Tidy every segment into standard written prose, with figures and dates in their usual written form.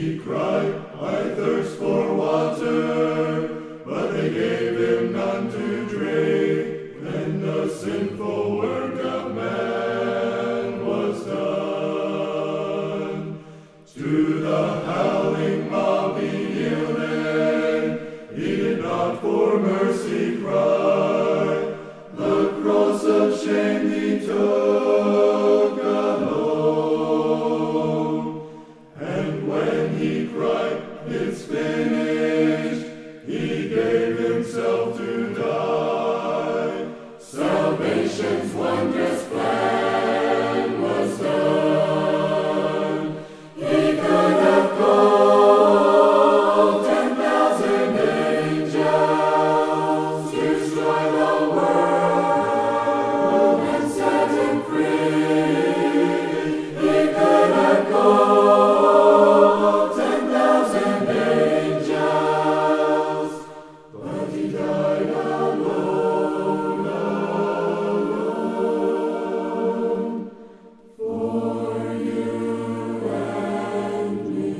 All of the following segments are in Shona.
he cried, I thirst for water, but they gave him none to drink. Then the sinful work of man was done. To the howling mob he yielded, he did not for mercy cry. The cross of shame he took alone, and when he cried, it's finished, he gave himself to die. Salvation's wondrous plan was done. He could have called 10,000 angels, destroy the world and set him free. He could have called 10,000 angels, but he died alone, alone, for you and me.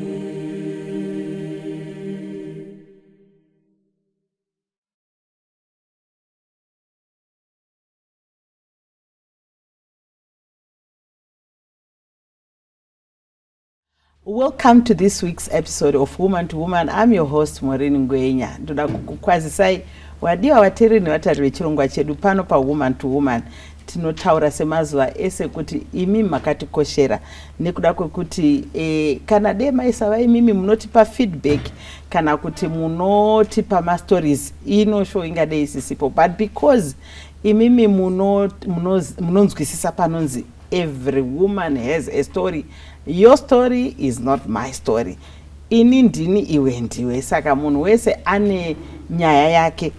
Welcome to this week's episode of Woman to Woman. I'm your host Ngwenya. Ndoda kukwazisai wadiwa wateri ni watari vechirongwa chedu pano pa Woman to Woman. Tinotaura semazuva ese kuti imi makatikoshera nekuda kwekuti kana dei maisava imimi munotipa feedback kana kuti munotipa mastories ino show ingadei isisipo, but because imimi munonzwisisa panonzi every woman has a story. Your story is not my story. Ini ndini iwe ndiwe, saka munhu wese ane nyaya yake.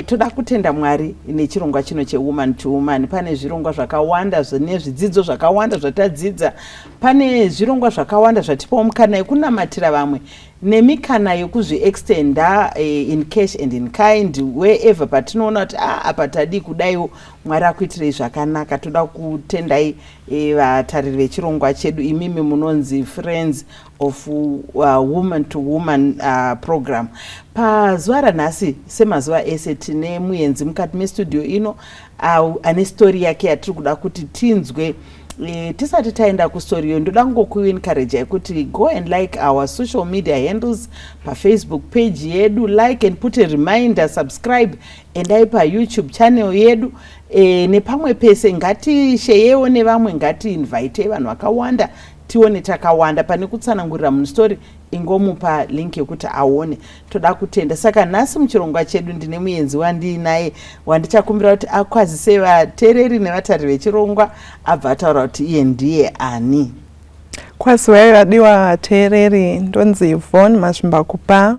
Toda kutenda Mwari nechirongwa chino chewoman to woman. Pane zvirongwa zvakawanda nezvidzidzo zvakawanda zvatadzidza. Pane zvirongwa zvakawanda zvatipawo mukana yekunamatira vamwe nemikana yekuzviextenda in cash and in kind wherever patinoona kuti apa tadi kudaiwo Mwari akuitirei zvakanaka. Toda kutendai vatariri vechirongwa chedu imimi munonzi Friends of Woman to Woman program. Pazuva ranhasi semazuva ese tine muenzi mukati mestudio ino ane story yake yatiri kuda kuti tinzwe. Tisati taenda kustori iyo ndoda kungokuencourage yekuti go and like our social media handles pa Facebook page yedu, like and put a reminder, subscribe endai pa YouTube channel yedu. Nepamwe pese ngatisheyewo nevamwe, ngati invite vanhu vakawanda tione takawanda. Pane kutsanangurira munhu story ingomupa link yekuti aone. Toda kutenda. Saka nhasi muchirongwa chedu ndine muenzi wandinaye wandichakumbira kuti akwazise vatereri nevatariri vechirongwa abva ataura kuti iye ndiye ani. Kwasiwai vadiwa vatereri, ndonzi Mazvimbakupa.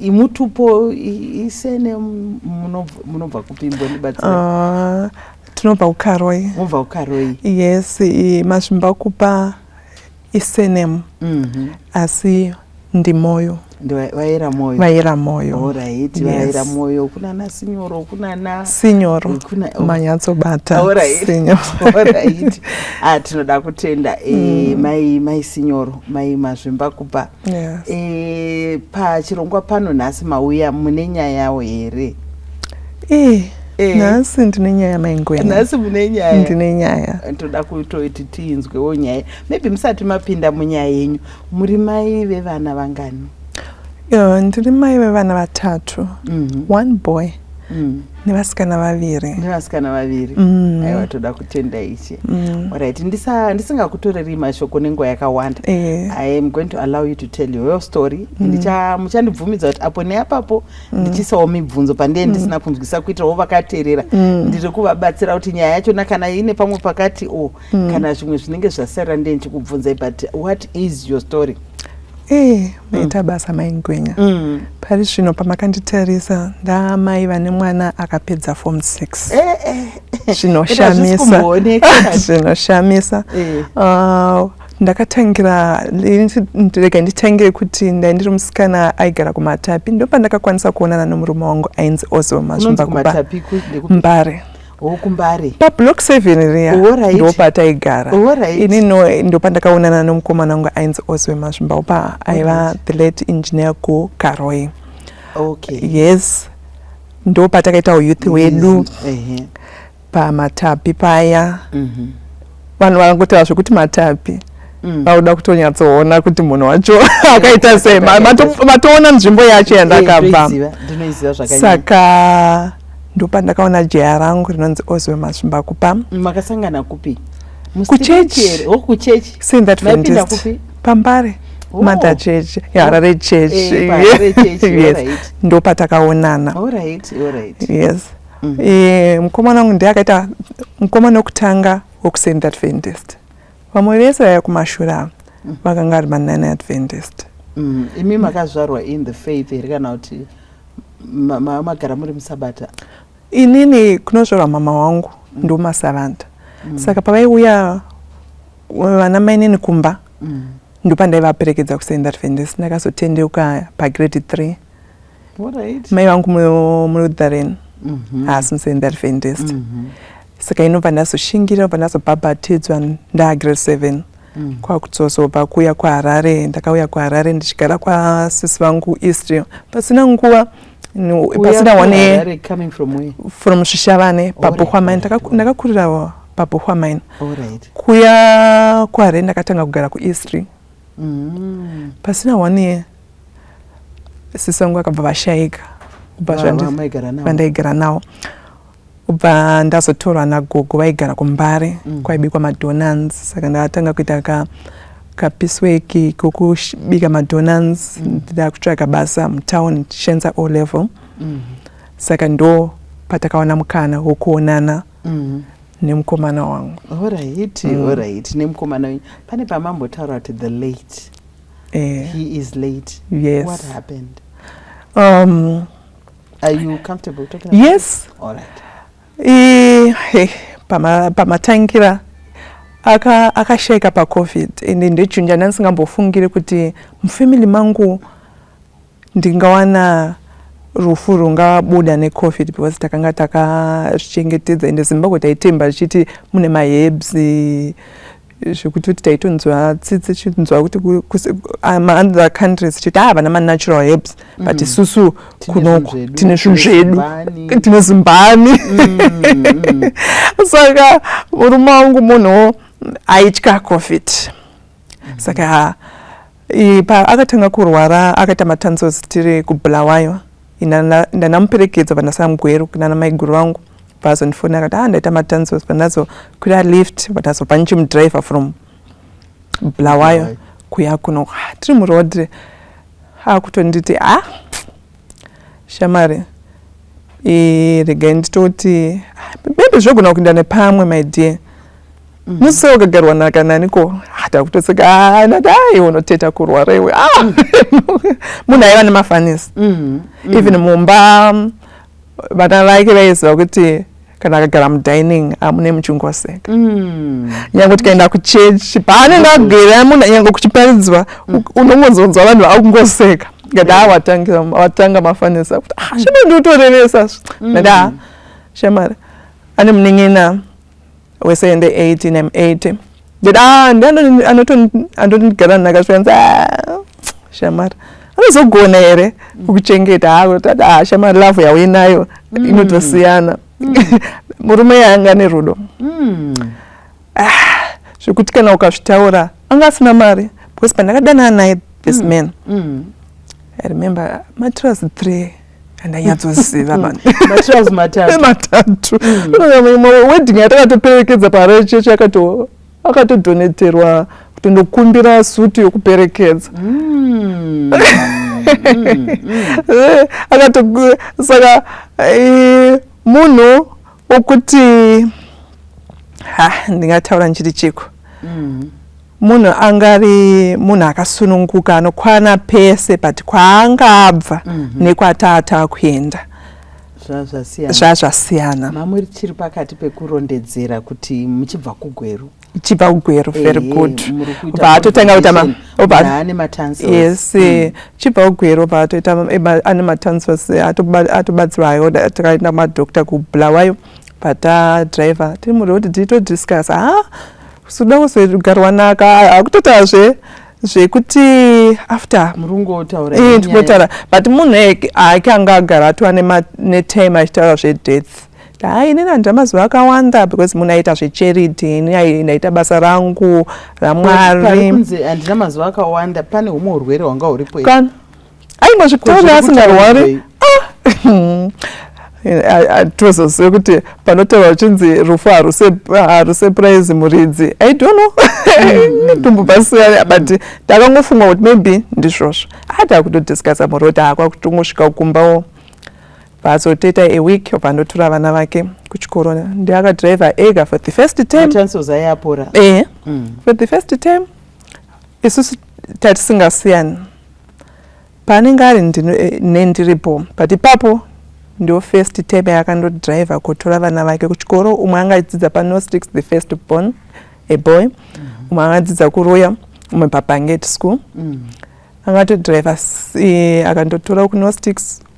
Imutupo isene munobva kupi mbonibatsira? Tinobva kuKaroi. Mubva kuKaroi. Yes, Mazvimbakupa isenem. Asi ndimoyo. Vaira moyo. Vaira moyo. Alright, vaira moyo. Kuna na sinyoro, kuna na sinyoro. Manyatsobata. Alright. Sinyoro. Alright. Tinoda kutenda mai sinyoro, mai Mazvimbakupa. Yes. Pa chirongwa pano nhasi mauya mune nyaya yawo here? Nasi ndine nyaya maingwenya. Nasi mune nyaya. Ndine nyaya. Toda kutoiti tinzwewo nyaya. Maybe musati mapinda munyaya yenyu. Muri mai vevana vangani? Ndiri mai vevana vatatu. One boy. Nevasikana vaviri. Nevasikana vaviri. Aiwa, toda kutenda ichi. Alright, ndisingakutoreri mashoko nenguva yakawanda. I am going to allow you to tell your story. Muchandibvumidza kuti apo neapapo ndichisawo mibvunzo pandee ndisina kunzwisa kuitirawo vakateerera. Ndiri kuvabatsira kuti nyaya yacho kana ine pamwe pakati kana zvimwe zvinenge zvasarira ndee ndichikubvunzai, but what is your story? Maita basa maingwenya. Pari zvino pamakanditarisa ndamai vane mwana akapedza form 6. Zvinoshamisa. Zvinoshamisa. Ndakatangira ndirega nditangire kuti ndiri musikana aigara kuMatapi, ndo pandakakwanisa kuonana nomurume wangu ainzi Mazvimbakupa. Mbare. Wokumbare. Pablock 7 riya. Alright. Ndo pataigara. Alright. Inini ndo pandakaonana nomukomana wangu ainzi Oswe Mazvimbakupa aiva the late engineer kuKaroi. Okay. Yes. Ndo patakaita youth wedu. Pamatapi paya. Vanhu varangoteva zvokuti matapi. Vauda kutonyatsoona kuti munhu wacho akaita sei. Matoona nzvimbo yacho yandakabva. Saka ndo pandakaona jaya rangu rinonzi Oswe Mazvimbakupa. Makasangana kupi? Kuchechi. Kuchechi. Saint Adventist. Pambare. Mother Church. Harare Church. Yes. Ndo patakaonana. Alright. Yes. Mukomana wangu ndiye akaita mukomana wokutanga woku Saint Adventist. Vamwe vese vaya kumashura vakanga vari ma9 Adventist. Imi makazvarwa in the faith here kana kuti magara muri musabata? Inini kunozvarwa mama wangu ndo masavanda. Saka pavaiuya vana mainini kumba ndo pandaivaperekedza ku Saint Adventist. Ndakazotendeuka pagrade 3. Mai vangu muLutheran asi muSaint Adventist. Saka inobva ndazoshingira pandazobhabhatidzwa ndagrade 7 kwakutsozopa kuya kuHarare. Ndakauya kuHarare ndichigara kwasisi vangu Israel. Pasina nguva pasina one from Shishavane paBohwamain. Ndakakurira paBohwamain. Kuya kuHarare ndakatanga kugara kuIsri. Pasina one sisi vangu vakabva vashayika vandaigara navo. Ubva ndazotorwa nagogo vaigara kuMbare kwaibikwa madonans. Saka ndakatanga kuita kapisweki kokubika madonans. Ndakutsvaka basa mutown ndichishandisa O level. Saka ndo patakaona mukana wokuonana nemukomana wangu. Alright. Nemukomana wenyu. Pane pamambotaura kuti the late. He is late. Yes. What happened? Are you comfortable talking about yes. It? Alright. Pamatangira akashayika paCovid ende ndechunja ndandisingambofungiri kuti mufamily mangu ndingawana rufu rungabuda neCovid because takanga takazvichengetedza ende Zimbabwe taitemba richiti mune maherbs zvekuti taitonzwa tsitsi chitonzwa kuti other countries chiti havana ma-natural herbs but isusu kunoko tine zvinhu zvedu tine zimbani. Saka murume wangu munhu aitya COVID. Saka akatanga kurwara akaita matanzos tiri kuBulawayo. Ndanamuperekedza pandasamugweru kunana maiguru vangu vazondifona akati ndaita matanzos pandazokwira lift pandazopa ndichimudriver from Bulawayo kuya kuno tiri muroad. Akutonditi shamari regai nditoti maybe zvogona kuenda nepamwe my dear. Musi wakagarwa nakananiko takutoseka nadai unoteta kurwara iwe munhu aiva nemafanisi. Even mumba vana vake vaiziva kuti kana akagara mudining amune muchingoseka. Nyange tikaenda kuchechi paanenge agere munhu nyange kuchiparidzwa unongonzonzwa vanhu vakungoseka ngati watanga mafanisi kuti shema ndiutoreresa nada shamari ane munin'ina wese 18 I'm 80 ndati anotondigara nakasvikanza shamari anozogona here kukuchengeta shamari lavhu yauinayo inotosiyana. Murume yanga nerudo zvekuti kana ukazvitaura anga asina mari because pandakadanana naye this man I remember matras 3 andanyatsoziva matras matatu wedding yatakatoperekedza parechechi akatodoneterwa kutondokumbira suti yokuperekedza. Saka munhu wokuti ndingataura nchiri chiko munhu angari munhu akasununguka anokwana pese but kwaangabva nekwatata kuenda zvazvasiyana. Mamuri chiri pakati pekurondedzera kuti muchibva kugweru chibva kugweru very good vaatotanga kuita yes chibva kugweru vaatoita ane matanzos atobatsirwayo takaenda madhokta kuBulawayo pata driver tiri muroad tito discuss suda kuzogarwa naka akutotazve zvekuti after murungu taura tikotaura but munhu akanga agara atova netime achitaura zvedeath inini handina mazuva akawanda because munhu aita zvecharity ini ndaita basa rangu ramwari kunzi handina mazuva akawanda pane humwe urwere hwanga huripo kana aingozvitaura asingarwari tozoziva kuti panotaura uchinzi rufu haruse prize muridzi I don't know tumbu pasiyana but ndakangofunga kuti maybe ndizvozvo takutodiscasa muroti kwakutongosvika kumbawo vazotoita a week vandotora vana vake kuchikoro ndiakadriver ega for the first term for the first term isusu tatisingasiyani paanenge ari nendiripo but ipapo ndio first term yakandodriver kutora vana vake kuchikoro umwe angadzidza paNorth the first born a boy umwe angadzidza kuRoya umwe paPangate school angatodriver akandotora kuNorth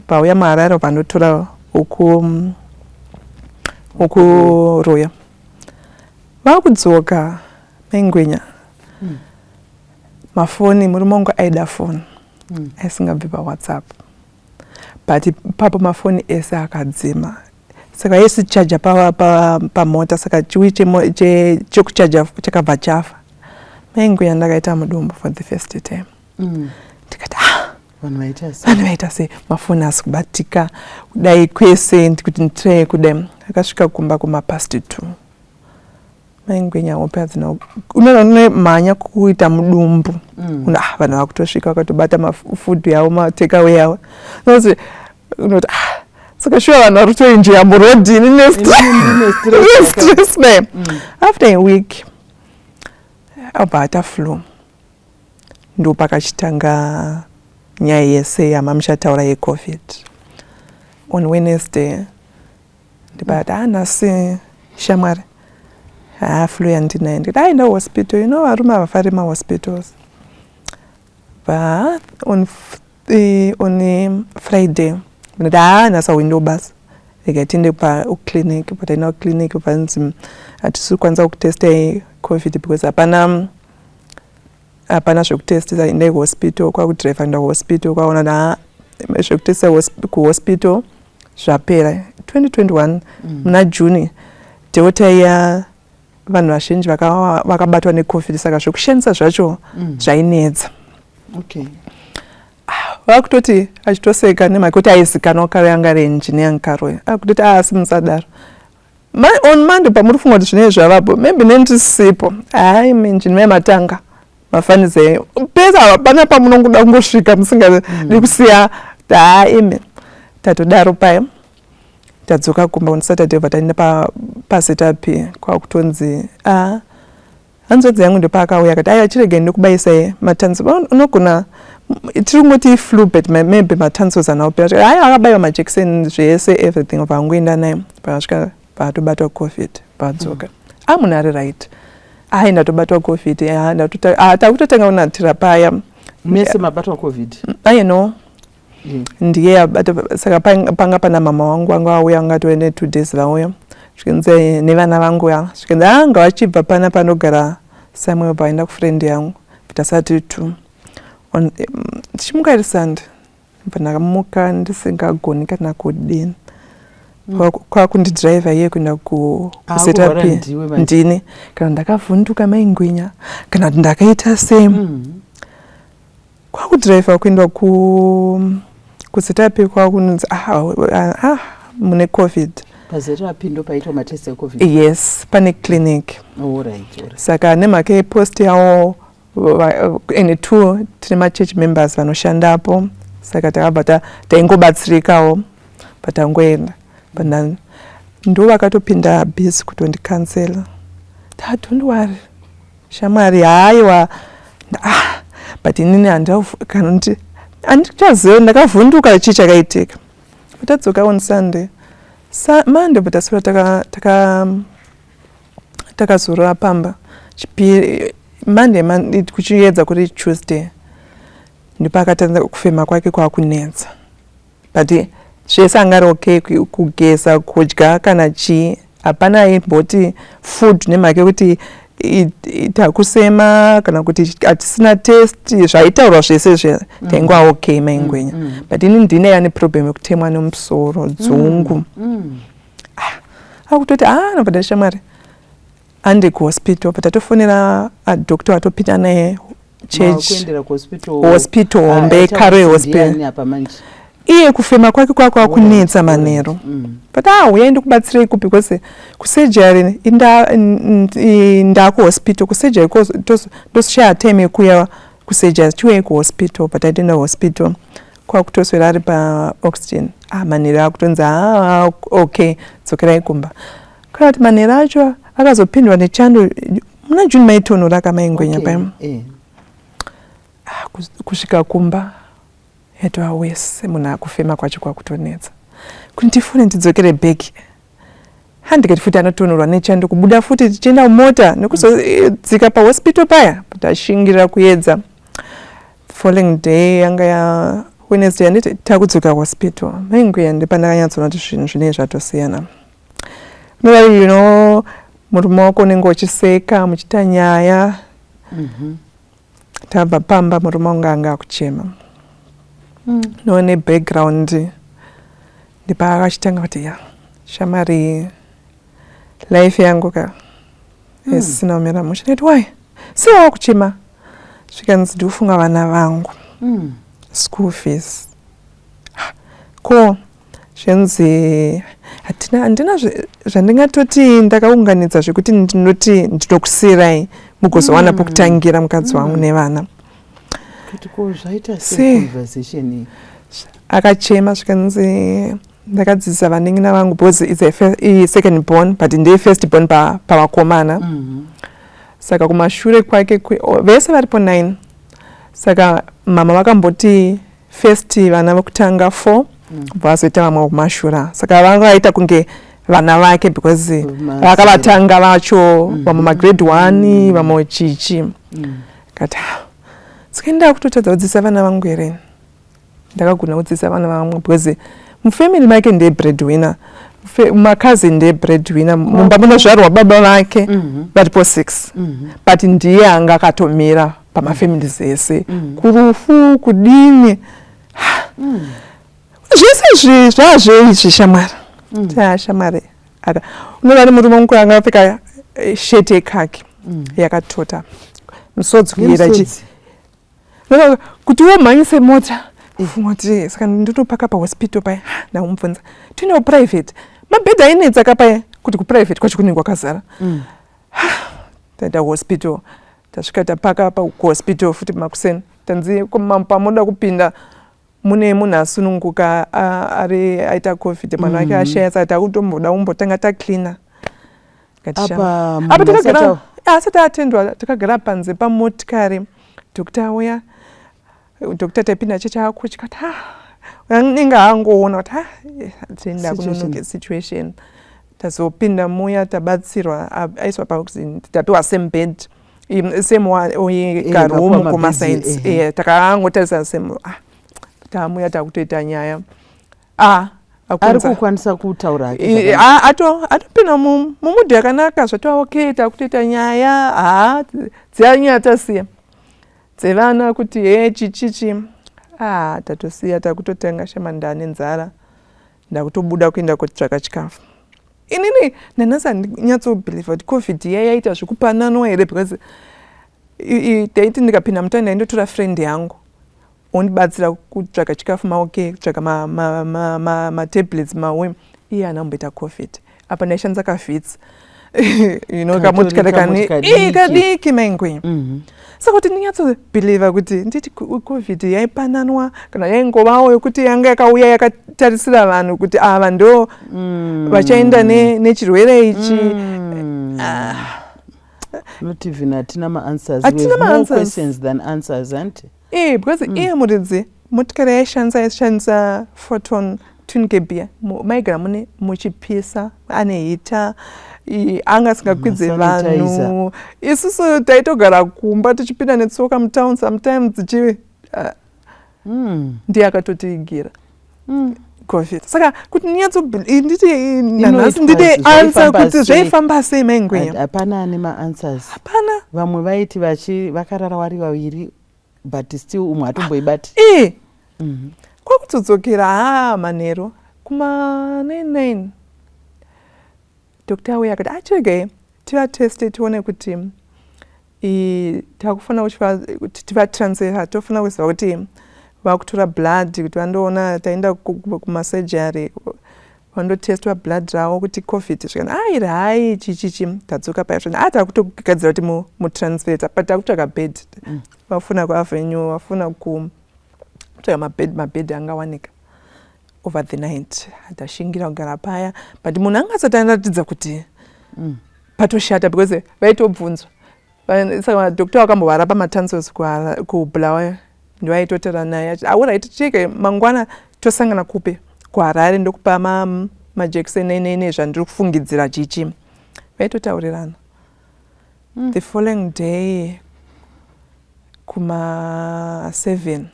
pauya maharare vandotora uku Roya vakudzoka Ngwenya mafoni murume wangu aida foni aisingabvi paWhatsApp but papo mafoni ese akadzima saka esi chaja pamota saka chiwi chekuchaja chakabva chafa Ngwenya ndakaita mudumbu for the first time ndikati vanhu vaita sei mafoni asi kubatika kudai kwese kuti nditrai kudai akasvika kumba kumapast 2 Ngwenya ope hadzina unoona mhanya kuita mudumbu vanhu vakutosvika vakatobata mafood yavo matake-away yavo unoti saka shuwa vanhu vari kutoenjoya murodhini nestress ne after a week abva ataflu ndo pakachitanga nyaya yese yamamuchataura yeCovid on Wednesday ndibati nhasi shamwari flu yandinayo ndikati aenda hospital varume havafari mahospitals but on Friday ndati nhasi window basi rega tiende kuclinic but aina kuclinic vanzi hatisi kwanisa kutesta COVID because hapana zvekutestisa endai kuhospital kwakudriver nda kuhospital kwaona zvekutesta kuhospital zvapera 2021 muna June Delta iya vanhu vazhinji vakabatwa neCovid saka zvekushandisa zvacho zvainetsa vakutoti achitoseka nemhaka kuti aizikanwa kare anga reengineer nkaroya akutoti asi musadaro on Monday pamuri funga kuti zvinenge zvavapo maybe nendisipo engineer yematanga mafanize pesa hapana pamunongoda kungosvika musingadi kusiya ime tatodaro paya tadzoka kumba on Saturday vataenda pasetapi kwakutonzi hanzvadzi yangu ndopaakauya akati achirege ndokubayisai matanzo unogona tiri kungoti flu but maybe matanzos anaopera akabayiwa majekiseni zvese everything vangoenda naye pakasvika patobatwa COVID padzoka munhu ari right ndatobatwa COVID takutotanga kunatira paya mese mabatwa COVID no ndiye abata saka panga pana mama wangu auya angatoende 2 days vauya zvikinze nevana vangu zvikinze anga vachibva pana panogara Samuel paenda kufriend yangu tasati 2 ndichimuka iri Sunday ndakamuka ndisingagoni kana kudini kwakundidriver iye kuenda kusetapi ndini kana ndakavhunduka Ngwenya kana kuti ndakaita same kwakudriver kuenda kusetapi kwakunonzi mune COVID pazetapi ndo paitwa matest eCovid yes pane clinic saka nemhaka yepost yawo ene 2 tine machurch members vanoshandapo saka takabva taingobatsirikawo patangoenda ndo vakatopinda bhisi kutondikansela don't worry shamwari haiwa but inini handichaziva ndakavhunduka chii chakaitika tadzoka on Sunday Monday but tasura takazorora pamba Monday kuchiedza kuri Tuesday ndopakatanga kufema kwake kwakunetsa but zvese angari okay kugeza kudya kana chii hapana imboti food nemhaka yekuti takusema kana kuti hatisina test zvaitaurwa zvese taingwa okay maingwenya but ini ndine yani problem yekutemwa nemusoro dzungu akutoti nobva shamwari andi kuhospital but atofonera doctor atopinda naye hospital hombe kare hospital iye kufema kwake kwakunetsa manero but uyaende kubatsirei kupi kwese kusejari ndakuhospital kusejari ndosishaya time yekuya kusejari chiuye kuhospital but aitoenda hospital kwakutoswera ari paoxygen manero akutonzi okay dzokerai kumba kana kuti manero acho akazopindwa nechando muna June maitonhora kamaingwenya paya kusvika kumba yatova wese munhu akufema kwacho kwakutonetsa kuti ndifune ndidzokere bheki handikati futi anotonhorwa nechando kubuda futi tichienda mumota nekuzodzika pahospital paya tashingirira kuedza following day yanga ya Wednesday yanditi takudzoka hospital maingweya ndipandakanyatsoona kuti zvinhu zvinei zvatosiyana murume wako unenge uchiseka muchiita nyaya tabva pamba murume wangu anga akuchema noone background ndipaakachitanga kuti shamari life yangu isina umira musha nditi why siwa wakuchema zvikanzi ndikufunga vana vangu school fees ko zvenzi handina zvandingatoti ndakaunganidza zvekuti ndinoti ndinokusirai mugozowana pokutangira mukadzi wangu nevana akachema zvikanzi ndakadzidzisa vanengina vangu because it's second born but ndei first born pavakomana saka kumashure kwake vese varipo 9 saka mama vakamboti first vana vokutanga 4 vazoita vamwe kumashura saka vanga vaita kunge vana vake because vakavatanga vacho vamwe magrade 1 vamwe chichi kati sikaenda kutotadza kudzidzisa vana vangu here ndakagona kudzidzisa vana vangu because mufamily make ndeye breadwinner makazi ndeye breadwinner mumba munozvarwa baba vake varipo 6 but ndiye anga akatomira pamafamilies ese kurufu kudini zvese zvazveizvi shamwari shamwari unova ari murume mukuru anga apfeka sheti yekaki yakatota musodzi kuyera kuti womhanyise mota ufungoti saka ndinopaka pahospital paya ndakumubvunza tinewo private mabhedhi ainetsa kapaya kuti kuprivate kwacho kunenge kwakazara taenda hospital tasvika tapaka pahospital futi makuseni tanzi pamoda kupinda mune munhu asununguka ari aita covid mwana wake ashaya saka takutomboda kumbotanga taklina apa takagara asati atendwa takagara panze pamotikari dokta auya dokta taipinda chechakutya kuti anenge angoona kuti tienda kunonoke situation tazopinda muya tabatsirwa aiswa paoxygen tapiwa same bed same karoom kumasides takaangotarisa same tamuya takutoita nyaya ari kukwanisa kutaura atopinda mumudhi yakanaka zvatova okay takutoita nyaya dzianyaya tasiya dzevana kuti chichichi tatosiya takutotanga shamanda nenzara ndakutobuda kuenda kutsvaka chikafu inini nanhasi handinyatsobhelievha kuti covid yaita zvekupananwa here because taiti ndikapinda mutani ndaindotora friend yangu ondibatsira kutsvaka chikafu maoke kutsvaka matablets mawe iye anamboita covid apa ndaishandisa kavhitsi kamotikari kadiki maingwenya saka kuti ndinyatsobhelievha kuti nditi covid yaipananwa kana yaingovawo yokuti yanga yakauya yakatarisira vanhu kuti ava ndo vachaenda nechirwere ichi not even hatina maanswers. We have more questions than answers, aren't we? Because iye muridzi motikari yaishandisa photon twin cab maigara mune muchipisa ane hita anga asingakwidze vanhu isusu taitogara kumba tichipinda netsoka mutown sometimes ndiye akatotiigira COVID. Saka kuti nditi nanhasi ndide answer kuti zvaifamba sei maingwenya. Hapana nema-answers. Hapana. Vamwe vaiti vakarara vari vaviri but still umwe hatomboibati. Kwakutodzokera manheru kuma 99 dokta uya akati achege tivateste tione kuti takufanira kuti tivatransfera tofanira kuziva kuti vakutora blood kuti vandoona taenda kumasurgery vandotestwa blood ravo kuti COVID zvikana iri hai chichichi tadzoka paizvona takutogadzira kuti mutransfeta but takutsvaga bed vafuna kuavenue vafuna kutsvaga mabhedhi angawanika over the night tashingira kugara paya but munhu angasati anoratidza kuti patoshata because vaitobvunzwa saka madokta vakambovara pamatansos kubulawayo ndivaitotera naye achiti auraiti cheke mangwana tosangana kupe kuharare ndokupa majekiseni nene zvandiri kufungidzira chichi vaitotaurirana. The following day kuma 7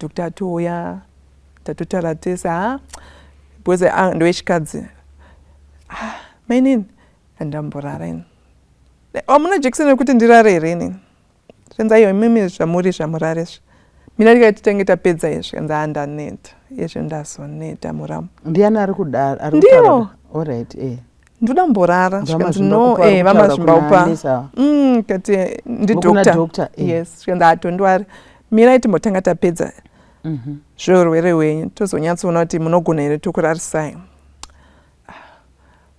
dokta atouya tatotaura tese because ndowechikadzi mainini handamborara ini hamuna jekiseni rekuti ndirare here inini zvenza iyo imimi zvamuri zvamuraresvi mina ndikati tange tapedza izvi kanzi handaneta izvi ndazoneta muramu ndiani ari kudaro ndiyo alright ndodamborara vamazvimbakupa kati ndidokta yes zvikanzi hatondwari mina iti mbotanga tapedza zveurwere hwenyu tozonyatsoona kuti munogona here tokurarisai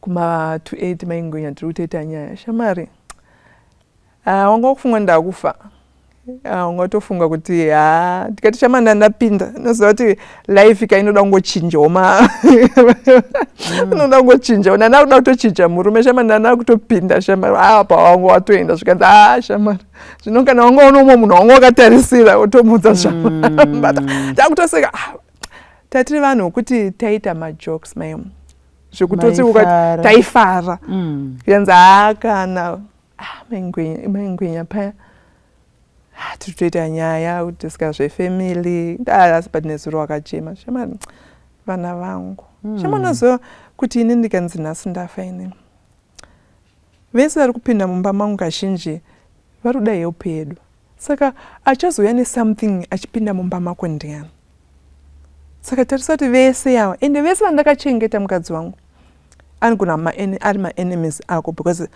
kuma 28 maingwenya tiri kutoita nyaya shamari wanga kufunga ndakufa ungatofunga kuti tikati shamanda ndapinda noziva kuti life ika inoda kungochinjawo inoda kungochinjawo nana kuda kutochinja murume shamanda nana kutopinda shamari apa wanga watoenda zvikanzi shamari zvino kana wanga unomwe munhu wanga wakatarisira utomudza shamari takutoseka tatiri vanhu wekuti taita majokes maimo zvekutoti ukati taifara yanzi kana maingwenya paya tiri kutoita nyaya kudhiska zvefamily asi but nezuro wakachema shamari vana vangu shamanoziva kuti ini ndikanzi nhasi ndafa ini vese vari kupinda mumba mangu kazhinji vari kuda help yedu saka achazouya nesomething achipinda mumba mako ndiani saka tarisa kuti vese yavo ende vese vandakachengeta mukadzi wangu anogona ari maenemies ako because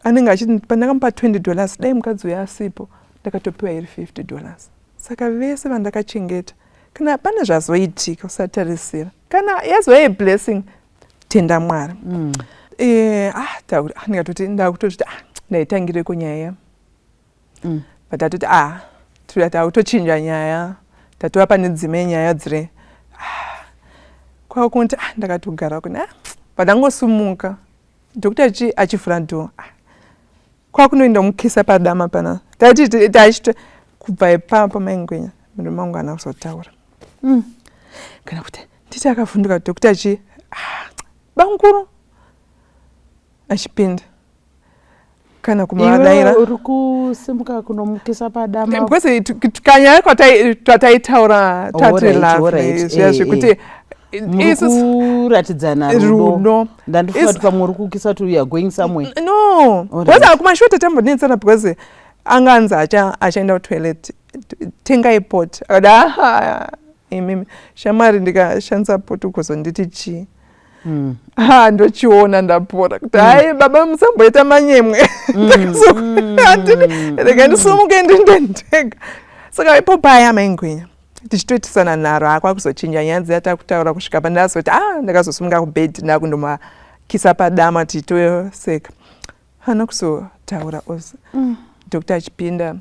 anenge achiti pandakamupa $20 dai mukadzi uya asipo ndakatopiwa iri $50 saka vese vandakachengeta kana pane zvazoitika usatarisira kana yazova blessing tenda Mwari ndikatoti ndakutoti ndaitangireko nyaya but atoti takutochinja nyaya tatova pane dzimwe nyaya dziri kwakunti ndakatogara kune pandangosumuka dokta achivhura dhoo kwakunoenda mukisa padama pana tachita kubva ipapo maingwenya murume wangu ana kuzotaura kana kuti nditi akavhunduka dokta banguru achipinda kana kumadaira uri kusimuka kunomukisa padama because kanyaya kwataitaura tatiri zviya zvekuti mukuratidzana rudo ndandifunga kuti pamwe uri kukisa kuti you are going somewhere because akumashota tambonetsana because anganzi achaenda kutoilet tengai pot akada imimi shamari ndikashandisa pot ukuzonditi chii ndochiona ndapora kuti hai baba musamboita manyemwe rega ndisumuke ndindendega saka ipo paya maingwenya tichitoitisana nharo akwakuzochinja nyanzi yatakutaura kusvika pandazoti ndakazosumuka kubhedhi ndakundomakisa padama tichitoseka hana kuzotaura ozi dokta achipinda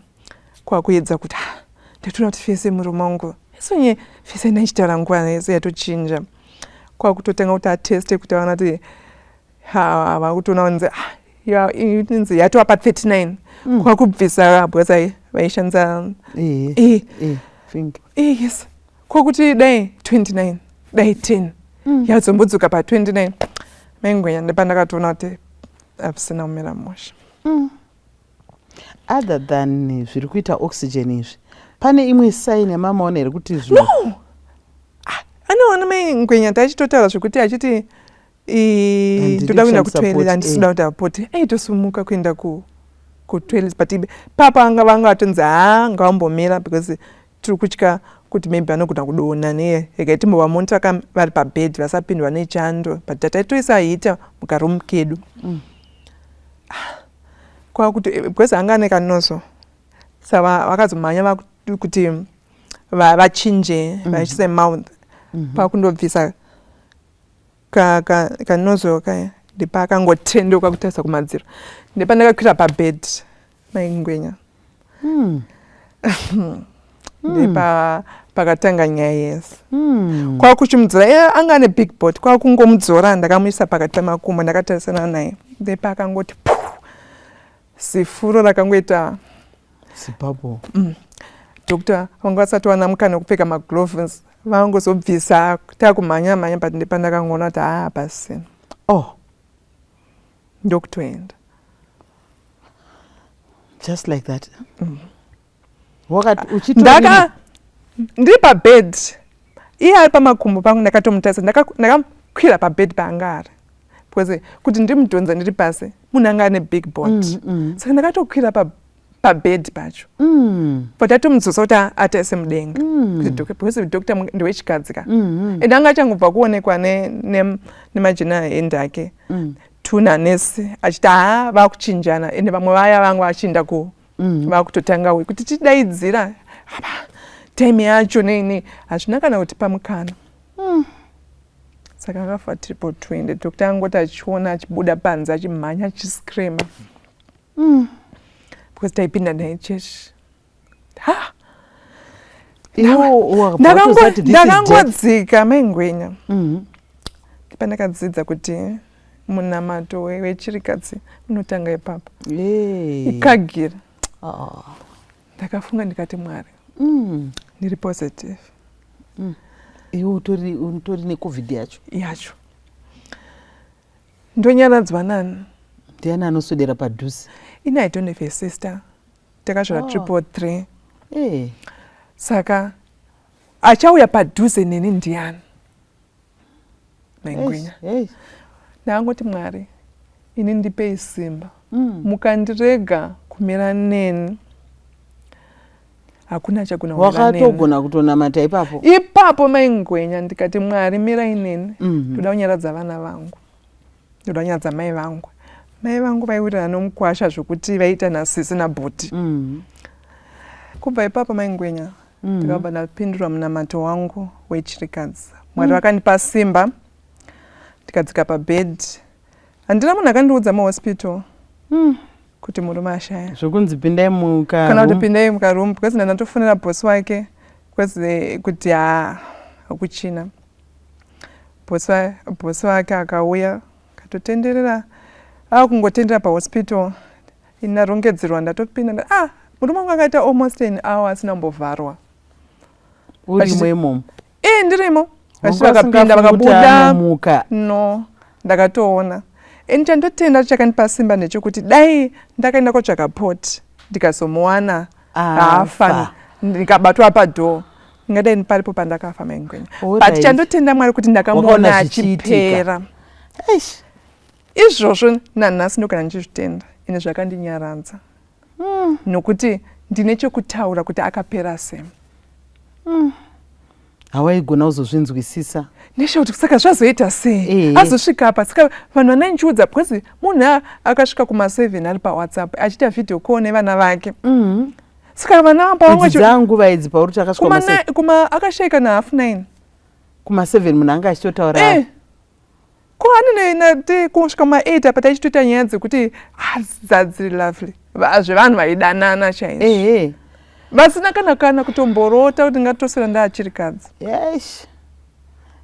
kwakuedza kuti ndatoona kuti fese murume wangu esonye fese ndaichitaura nguva yese yatochinja kwakutotanga kuti ateste kuti aona kuti vakutoona inzi yatova pa 39 kwakubvisa because vaishandisa yes kwakuti dai 29 dai 10 yazombodzoka pa 29 maingwenya ndepandakatoona kuti avisina kumira musha other than zviri kuita oxygen izvi pane imwe sign yamamaona here kuti zvino anoona mai Ngwenya tachitotaura zvokuti achiti toda kuenda kutoilet handisida kuti apoti tosumuka kuenda kutoilet but papa vanga vatonzi ngavambomira because tiri kutya kuti maybe anogona kudonha neye ekaitimbova monita vari pabhedhi vasapindwa nechando but tataitoisa hita mukaromu kedu kwakuti because anga ane kanozo saka vakazomhanya kuti vachinje vachiise mouth pakundobvisa kanozo kaya ndepaakangotendoka kutarisa kumadziro ndepandakakwira pabhedhi maingwenya pakatanga nyaya yese kwakuchimudzora anga ane big bot kwakungomudzora ndakamuisa pakati pemakumbo ndakatarisana naye ndepakangoti sifuro rakangoita sipapo dokta vanga vasati wana mukana wekupfeka magloves vangozobvisa takumhanya but ndepandakangona kuti pasina ndokutoenda just like that. Ndiri pabhedhi iye ari pamakumbo pangu ndakatomutarisa ndakakwira pabhedhi paanga ari because kuti ndimudhonza ndiri pasi munhu anga ane big bot saka ndakatokwira pabhedhi pacho but atomudzosa kuti ataise mudenga because dokta ndewechikadzika and anga achangobva kuonekwa nemajena endi ake tunanesi achiti vakuchinjana ende vamwe vaya vanga vachienda vakutotanga kuti tidaidzira time yacho neini hazvina kana kuti pamukana saka akafa triple 20 dokta angoti achiona achibuda panze achimhanya achiscreama because taipinda naye chechi ndakangodzika maingwenya pandakadzidza kuti munamato wechirikadzi unotanga ipapo ikagira ndakafunga ndikati Mwari ndiri positive iwe utori necovid yacho ndonyaradzwa nani ndiani anoswedera padhuze ine I don't have a sister takazvara 333 saka achauya padhuze neni ndiani maingwenya ndangoti Mwari ini ndipei simba mukandirega kumira neni hakuna chagona wakatogona kutonamata ipapo maingwenya ndikati Mwari mirai neni ndoda kunyaradza vana vangu ndoda kunyaradza mai vangu vaiwirana nomukwasha zvokuti vaita nasisi nabhoti kubva ipapo maingwenya ndikabva ndapindura munamato wangu wechirikadzi Mwari vakandipa simba ndikadzika pabhedhi handina munhu akandiudza muhospital kuti murume ashaya zvokunzi pindai kana kuti pindai mukarumu because ndandatofonera bosi wake kuti hakuchina bosi wake akauya akatotenderera akungotendera pahospital inarongedzerwa ndatopinda murume wangu akaita almost an hour asina mbovharwa urimo imomo ndirimo vakapinda vakabuda no ndakatoona chandotenda chakandipa simba ndechokuti dai ndakaenda kotsvaka poti ndikazomuwana haafani ndikabatwa padhoo ingadai ndiparipo pandakafa maingwenya but chandotenda Mwari kuti ndakamuona achipera izvozvo nanhasi ndokana ndichizvitenda ine zvakandinyaradza nokuti ndine chekutaura kuti akapera sei hawaigona kuzozvinzwisisa neshauti saka zvazoita sei azosvika apa saka vanhu vanandiudza because munhu akasvika kuma7 ari pawhatsapp achiita video call nevana vake saka vana dzanguva idzi pauri takasvika akashaika na9:30 kuma7 munhu anga achitotaura kuhanine kusvika kuma8 apa taichitoita nyaya dzekuti dzadziri lovely zvevanhu vaidanana chaizvo vasina kana kutomborota kuti ngatosera ndaachirikadzi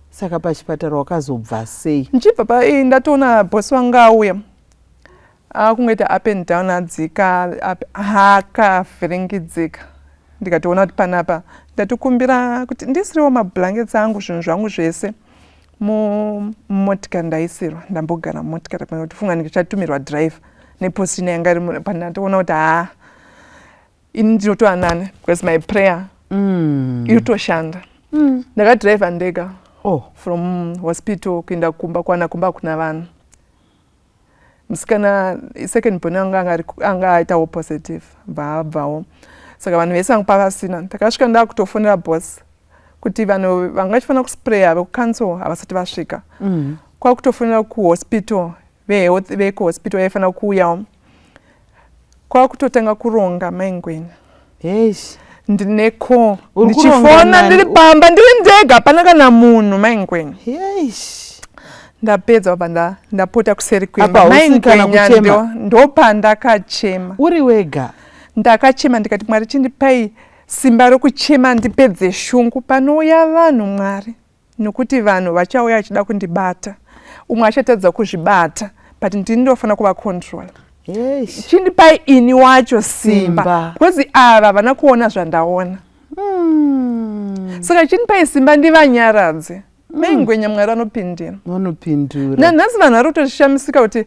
saka pachipatara wakazobva sei nchibva ndatoona bosi wanga auya akungoita up and down adzika akavhiringidzika ndikatoona kuti panapa ndatikumbira kuti ndisirewo mablankets angu zvinhu zvangu zvese mumotikari ndaisirwa ndambogara mumotikari kuti funga ndichatumirwa drive nepostina yanga iri pandatoona kuti ini ndinotoanane because my prayer inotoshanda ndakadhiraivha ndega from hospital kuenda kumba kuna vanhu. Musikana second born anga aitawo positive bvawo. Saka vanhu vese vanga pavasina. Takasvika ndakutofonera boss kuti vanhu vanga vachifanira kuspraya vekucancel havasati vasvika. Kwakutofonera kuhospital vekuhospital vaifanira kuuyawo. Kwakutotanga kuronga mai Ngwenya. Ndineko ndichifona ndiri pamba ndiri ndega hapana kana munhu mai Ngwenya. Ndapedza baba ndapota kuseri kwemba mai Ngwenya ndopandakachema. Uri wega? Ndakachema ndikati Mwari chindipai simba rokuchema ndipedze shungu panouya vanhu Mwari, nokuti vanhu vachauya vachida kundibata, umwe achatadza kuzvibata but ndini ndofana kuva control. Chindipai ini wacho simba because ava vana kuona zvandaona. Saka chindipai simba ndivanyaradze. Mai Ngwenya Mwari anopindira. Nanhasi vanhu vari kutoshamisika kuti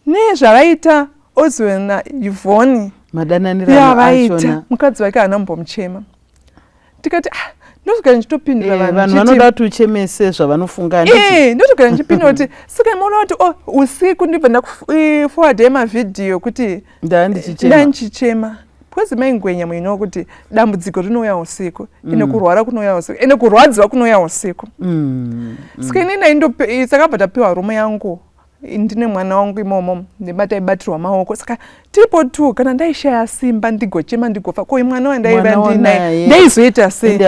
nezvavaita Ozwe naYvonne madananirano achona mukadzi wake hanombomuchema. Tikati ndosvika ndichitopindura vanhu vanoda kuti uchemese zvavanofunga. Ndosvika ndichipindura kuti saka muona kuti usiku ndibva ndakuforward mavhidhiyo kuti ndandichichema. Because mai Ngwenya muinowo kuti dambudziko rinouya usiku, ine kurwara kunouya usiku, ine kurwadziwa kunouya usiku. Saka inini sakabva tapiwa rume yangu, ndine mwana wangu imomo ndibataibatirwa maoko. Saka tiripo tu kana ndaishaya simba ndigochema ndigofa ko mwana wandaiva ndinaye ndaizoita sei?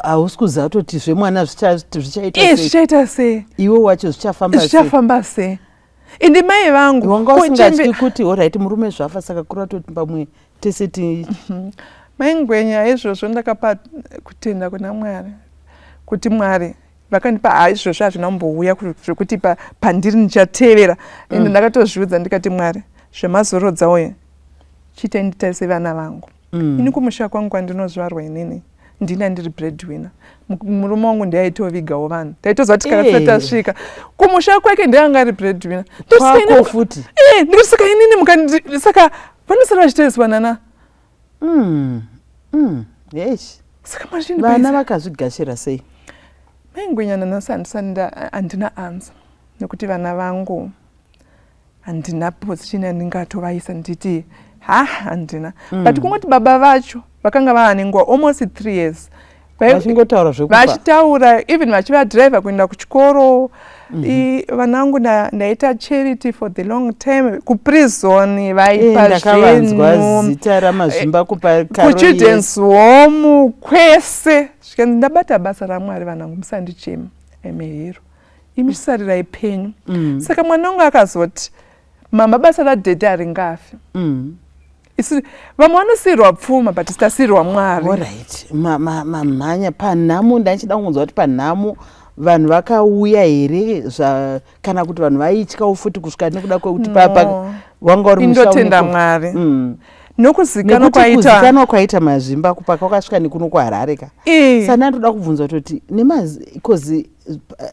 Hausi kuziva kuti zvemwana zvichaita sei? Iwe wacho zvichafamba sei? Indi mai vangu wanga usingatyi kuti alright murume zvafa saka kuri toti pamwe tese ti mai Ngwenya izvozvo ndakapa kutenda kuna Mwari kuti Mwari vakandipa izvozvo hazvina kumbouya zvekuti pandiri ndichatevera. Ende ndakatozviudza ndikati Mwari zvemazorodza uye chiitai nditarise vana vangu. Ini kumusha kwangu kwandinozvarwa inini ndina ndiri breadwinner. Murume wangu ndiaitovigawo vanhu. Taitoziva kuti kana tasvika kumusha kwake ndianga ari breadwinner. Kwako futi. Ndikasaka inini saka vanosara vachiteiswa nana. Saka vana vakazvigashira sei? Mai Ngwenya nanhasi handina anza nekuti vana vangu handina position yandingatovaisa nditi handina. But kungoti baba vacho vakanga vane nguva almost 3 years vachingotaura zvekupa vachitaura even vachivadhiraivha kuenda kuchikoro. Vana vangu ndaita charity for the long time kuprison vaipa zvinhu zita raMazvimbakupa kuchildren's home kwese. Ndabata basa raMwari vanangu musandichema emehero imisarirai penyu. Saka mwana wangu akazoti mama basa radhedhe haringafi. Vamwe vanosiyirwa pfuma but sitasiyirwa Mwari. Alright, mamhanya panhamo ndachida kunzwa kuti panhamo vanhu vakauya here kana kuti vanhu vaityawo futi kusvika nekuda kwekuti papa wanga uri indotenda Mwari. Nokuzikanwa kwaita Mazvimbakupa kwakasvika nekuno kuHarare ka. Sana ndoda kubvunza kuti kozi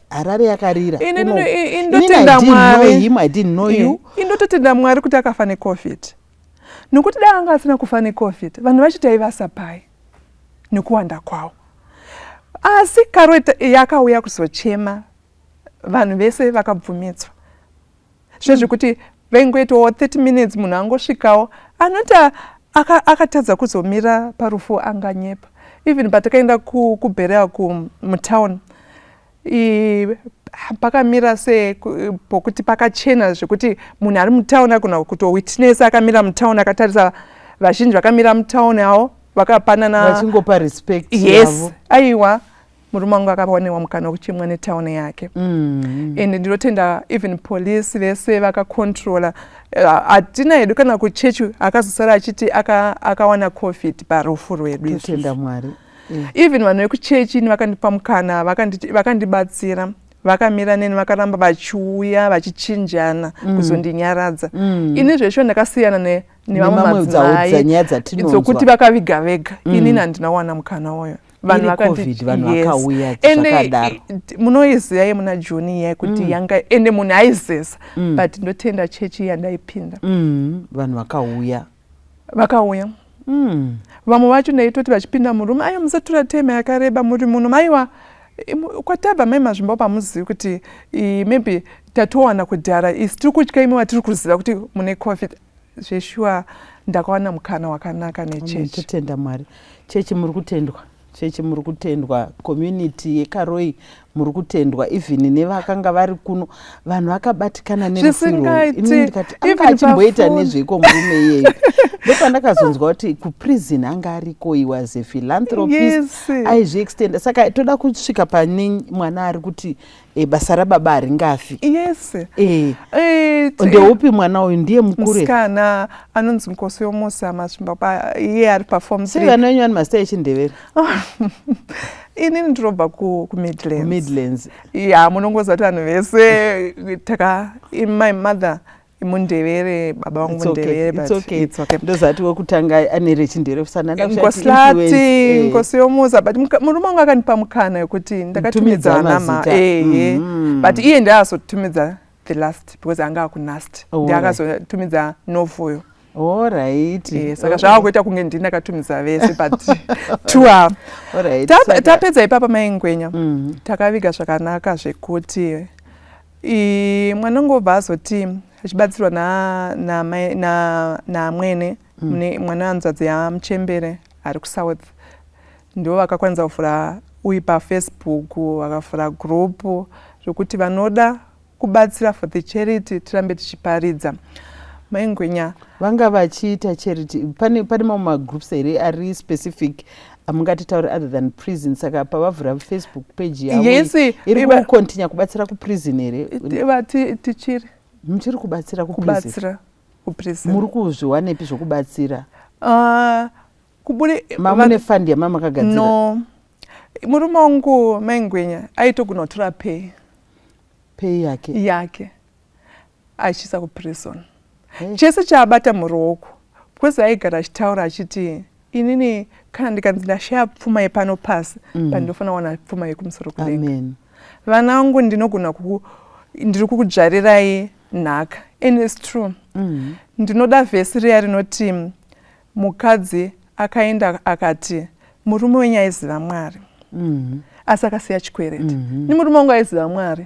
Harare yakarira. Indotenda Mwari. I didn't know you. Indotenda Mwari kuti akafa neCovid. Nokuti dai anga asina kufa neCovid vanhu vachitaivasa pai nekuwanda kwawo. Asi karo yakauya kuzochema vanhu vese vakabvumidzwa. Zvezvekuti vaingoitawo 30 minutes munhu angosvikawo anoti akatadza kuzomira parufu anganyepa. Even patakaenda kubherea mutown pakamira pokuti pakachena zvekuti munhu ari mutown agona kutowitness akamira mutown akatarisa vazhinji vakamira mutown avo vakapanana vachingopa respect. Yes, aiwa murume wangu akawanewa mukana wekuchemwa netown yake. Ende ndinotenda even police vese vakakontrola. Hatina hedu kana kuchechi akazosara achiti akawana COVID parufu rwedu. Totenda Mwari. Even vanhu vekuchechi vakandipa mukana vakandibatsira. Vakamira neni vakaramba vachiuya vachichinjana kuzondinyaradza. Ini zvesho ndakasiyana nevamwe madzimai dzokuti vakaviga vega. Inini handinawana mukana wayo. Vanhu vakauya zvakadaro. Munoiziva yemuna Joni iya kuti yanga ende munhu aizesa but ndotenda chechi yandaipinda. Vanhu vakauya. Vamwe vacho ndaitoti vachipinda murume ayo musatora time yakareba muri muno maiwa kwatabva mai Mazvimbakupa muzivi kuti maybe tatowana kudhara isi tiri kutya imi watiri kuziva kuti mune COVID zveshuwa ndakawana mukana wakanaka nechechi. Totenda Mwari. Chechi muri kutendwa, community yekaroi muri kutendwa, even nevakanga vari kuno vanhu vakabatikana nerufiro. Ndikati anga achimboita nezveko murume iyeyo. Ndopandakazonzwa kuti kuprison anga ariko, he was a philanthropist, aizviextenda. Saka toda kusvika pane mwana ari kuti basa rababa haringafi. Ndeupi mwana uyu? Ndiye mukuru musikana anonzi Nkosi yomusa Mazvimbakupa, iye ari paform 3. Sei vana venyu vane mazita echindevere? Inini ndinobva kuMidlands. Ya, munongoziva kuti vanhu vese my mother mundevere, baba vangu mundevere, but it's okay. Ndozati wekutanga ane rechindevere kusana Nkosilati, Nkosi yomusa, but murume wangu akanipa mukana yekuti ndakatumidza nama. But iye ndaazotumidza the last because anga akunast. Ndakazotumidza Novuyo. All right. Saka zvaakuita kunge ndinakatumidza vese but tuwa. All right. Tapedza ipapa mai Ngwenya. Takaviga zvakanaka zvekuti mwanangu obva azoti achibatsirwa na mwene mwana wanzvadzi yaMuchembere ari kuSouth. Ndivo vakakwanisa kuvhura uyu paFacebook, vakavhura group zvokuti vanoda kubatsira for the charity tirambe tichiparidza. Mai Ngwenya vanga vachiita charity, pane mamwe magroups here ari specific amungatitauri other than prison, saka pavavhura Facebook page yavo iri kukontinya kubatsira kuprison here? Tichiri muchiri kubatsira kuprison. Muri kuzviwanepi zvokubatsira? Mamune fund yamamakagadzira? No, murume wangu mai Ngwenya aitogona kutora pay yake achiisa kuprison. Chese chaabata muruoko because aigara achitaura achiti inini kana ndikanzi ndashaya pfuma yepano pasi pandinofanira kuwana pfuma yekumusoro kudenga. Vana vangu ndiri kukudzvarirai nhaka, and it's true. Ndinoda vhesi riya rinoti mukadzi akaenda akati murume wenyu aiziva Mwari asi akasiya chikwereti. Murume wangu aiziva Mwari,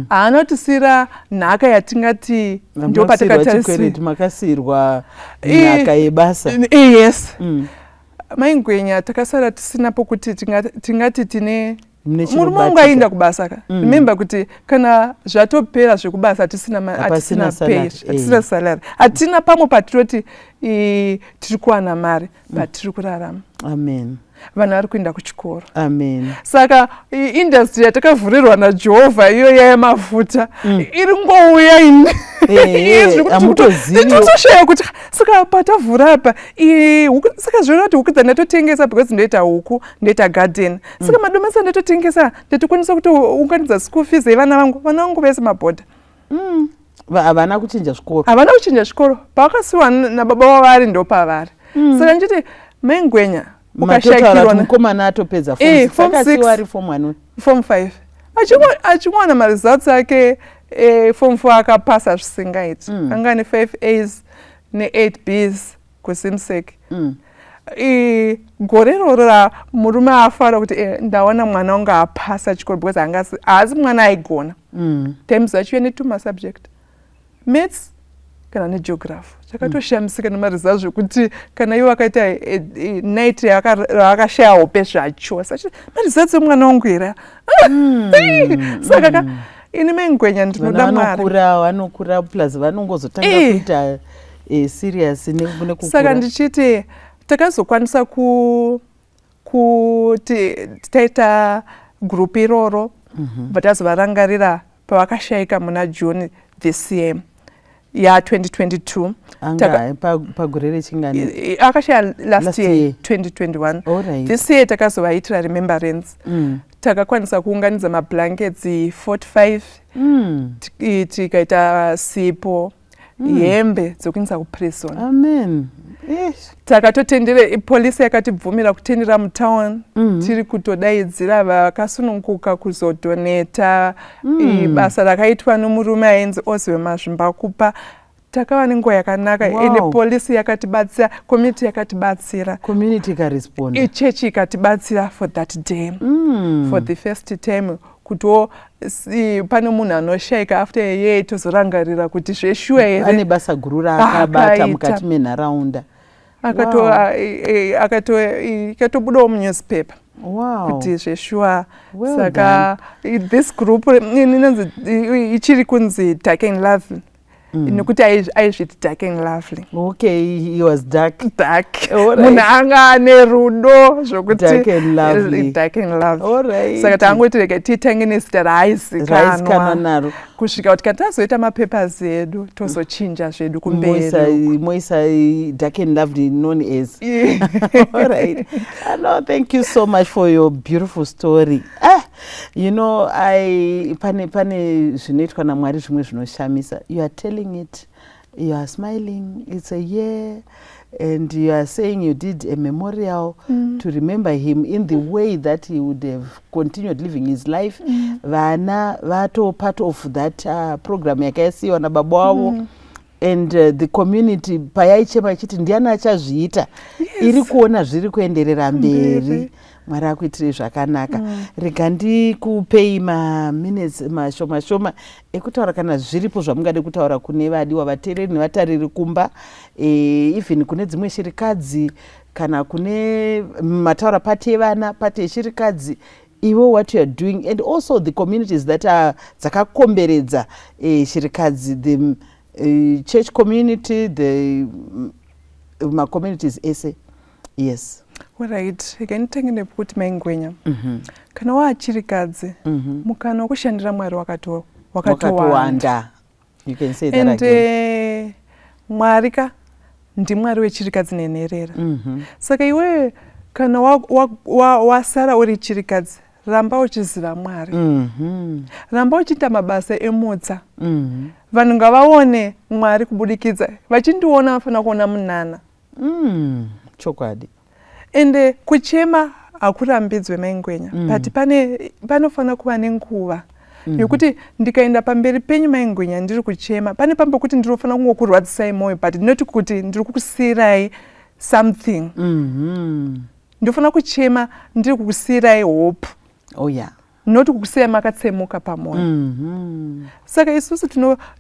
haana kutisira nhaka yatingati ndio patakatariswa makasirwa nhaka yebasa. Yes. Mai Ngwenya takasara tisina pokuti tingati tine murume wangu aenda kubasa. Remember kuti kana zvatopera zvekubasa hatisina salary, hatina pamwe patiroti tiri kuwana mari but tiri kurarama. Amen. Vanhu vari kuenda kuchikoro. Amen. Saka industry yatakavhurirwa naJehovha iyo yamafuta iri ngouya ini. Totoshaya kuti saka patavhura apa saka zvinoita kuti huku dzandatotengesa because ndoita huku, ndoita garden. Saka madomasi andatotengesa ndatokwanisa kuti unganidza school fees yevana vangu vese mabhodha. Havana kuchinja zvikoro. Havana kuchinja zvikoro. Pavakasiwa nababa wavari ndo pavari. Saka nditi mai Ngwenya ukashayikirwa mukomana atopedza form 6 ari form 1 form 5 achiwana maresults ake form 4 akapasa zvisingaiti. Anga ne 5 A's ne 8 B's kuSimsek. Gore iroro murume afara kuti ndawana mwana wangu apasa chikoro because haasi mwana aigona. Terms achiuya ne 2 masubject, maths kana negeography. Chakatoshamisika nemaresults zvekuti kana iwo akaita night yakashaya hope zvacho. Maresults emwana wangu here. Saka ini mai Ngwenya ndinoda Mwari. Vanokura plus vanongozotanga kuita serious nekukura. Saka ndichiti takazokwanisa kuti taita group iroro vatazovarangarira pavakashayika muna June this year ya 2022. Pagore rechingani akashaya last year 2021. This year takazovaitira remembrance. Takakwanisa kuunganidza mablankets 45, tikaita sipo, hembe dzokuinisa kuprison. Amen. Takatotendere polisi yakatibvumira kutendera mutown. Tiri kutodaidzira vakasununguka kuzodoneta. Basa rakaitwa nomurume ainzi Mazvimbakupa. takava nenguva yakanaka ende polisi yakatibatsira, community yakatibatsira, community ikaresponda, ichechi ikatibatsira for that day, for the first time, kutiwo pane munhu anoshaika after a year tozorangarira kuti zveshuwa here ane basa guru raakabata mukati menharaunda. Ikatobudawo munewspaper kuti zveshuwa. Saka this group ichiri kunzi Dark and Lovely. Nokuti aizviti Dark and Lovely. Okay, he was dark. Munhu anga ane rudo zvokuti Dark and Lovely. Dark and Lovely. Alright. Saka tangoti rega titange nezita raizikanwa naro kusvika kuti katazoita mapapers edu tozochinja zvedu kumberi. Moisa Dark and Lovely known as. Alright. No, thank you so much for your beautiful story. You know, pane zvinoitwa naMwari zvimwe zvinoshamisa. You are telling it, you are smiling, it's a year, and you are saying you did a memorial to remember him in the way that he would have continued living his life. Vana vato part of that program yakaisiwa nababa wavo. And the community payaichema ichiti ndiani achazviita, iri kuona zviri kuenderera mberi. Mwari akuitire zvakanaka. Rega ndikupei minutes mashoma ekutaura kana zviripo zvamungade kutaura kune vadiwa vateereri nevatariri kumba, even kune dzimwe shirikadzi kana kune mataura pati evana, pati yeshirikadzi, iwo what you are doing, and also the communities that are dzakakomberedza shirikadzi, the church community, the communities ese. Yes. Alright, ikanitenge nekuti Ngwenya. Kana wachirikadzi, mukana wokushandira Mwari wakatowanda. You can say that again. And Mwari ndimwari wechirikadzi nenherera. Saka iwe kana wasara uri chirikadzi, ramba uchiziva Mwari. Ramba uchiita mabasa emutsa. Vanhu ngavaone Mwari kubudikidza. Vachindiona vafana kuona munana. Chokwadi. Ende kuchema akurambidzwe Ngwenya. But panofana kuva nenguva yokuti ndikaenda pamberi penyu Ngwenya ndiri kuchema, pane pambokuti ndinofana kungokurwadzisai moyo, but ndinoti kuti ndiri kukusiyirai something. Ndinofana kuchema ndiri kukusiyirai hope. Oh yeah. Noti kukusiya makatsemuka pamoyo. Saka isusu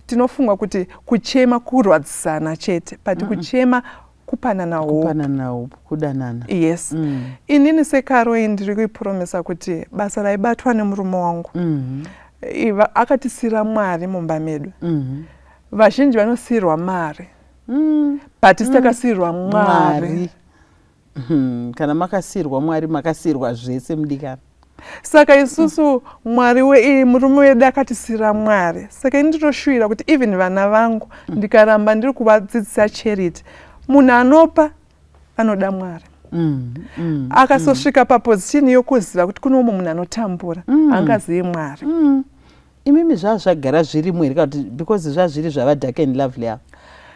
tinofunga kuti kuchema kurwadzisana chete, but kuchema kupanana hope, kudanana. Yes. Inini sekaro ndiri kuipromisa kuti basa raibatwa nemurume wangu. Akatisira Mwari mumba medu. Vazhinji vanosirwa mari. But takasirwa Mwari. Kana makasirwa Mwari, makasirwa zvese mudikana. Saka isusu Mwari murume wedu akatisira Mwari. Saka ndinoshuvira kuti even vana vangu ndikaramba ndiri kuvadzidzisa charity, munhu anopa anoda Mwari. Akasosvika paposition yokuziva kuti kuno munhu anotambura, angazivi Mwari. Imimi zvagara zviri mwiri kuti because zvazviri zvava Dark and Lovely.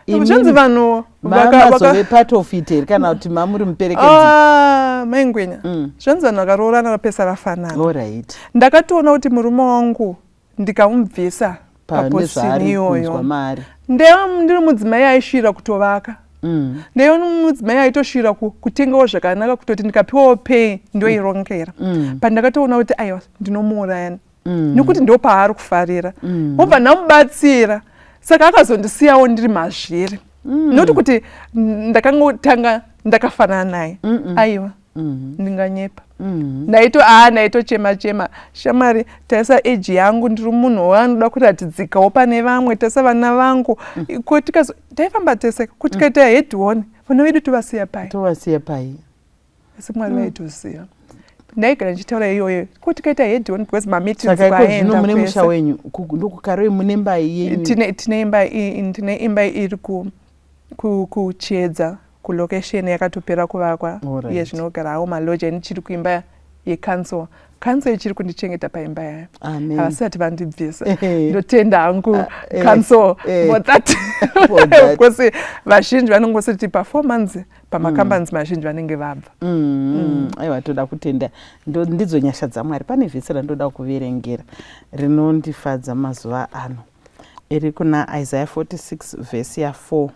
Zvanzi vanhu vakazove part of it kana kuti mamuri muperekedzi. Ngwenya. Zvanzi vanhu vakaroorana vapesa vafanana. Alright. Ndakatoona kuti murume wangu ndikamubvisa paposition iyoyo. Ndiri mudzimai aishira kutovaka. Ndeiona mudzimai aitoshira kutengawo zvakanaka kutoti ndikapiwawo pay ndoirongera. Pandakatoona kuti aiwa ndinomuuraya nekuti ndo paari kufarira. Obva ndamubatsira. Saka akazondisiyawo ndiri mazviri. Noti kuti ndakangotanga ndakafanana naye. Aiwa ndinganyepa. Ndaitochema shamwari, taisa age yangu ndiri munhu wanoda kuratidzikawo pane vamwe, taisa vana vangu. Taifamba tese kuti kaita head one, vana vedu tovasiya pai. Asi Mwari vaitoziva. Ndaigara ndichitaura iyoyo kuti kaita head one because mameetings kwaenda. Saka mune musha wenyu ndokugara mune imba yenyu. Tine imba iri kuchiedza kulocation yakatopera kuvakwa. Iye zvinogarawo maloja nichiri kuimba yeCouncil. Council ichiri kundichengeta paimba yayo. Havasati vandibvisa. Ndotenda hangu Council for that. Because vazhinji vanongositi performance pamacompanies mazhinji vanenge vabva. Aiwa toda kutenda. Ndidzo nyasha dzaMwari. Pane vhesi randoda kuverengera rinondifadza mazuva ano. iri kuna Isaiah 46 verse ya 4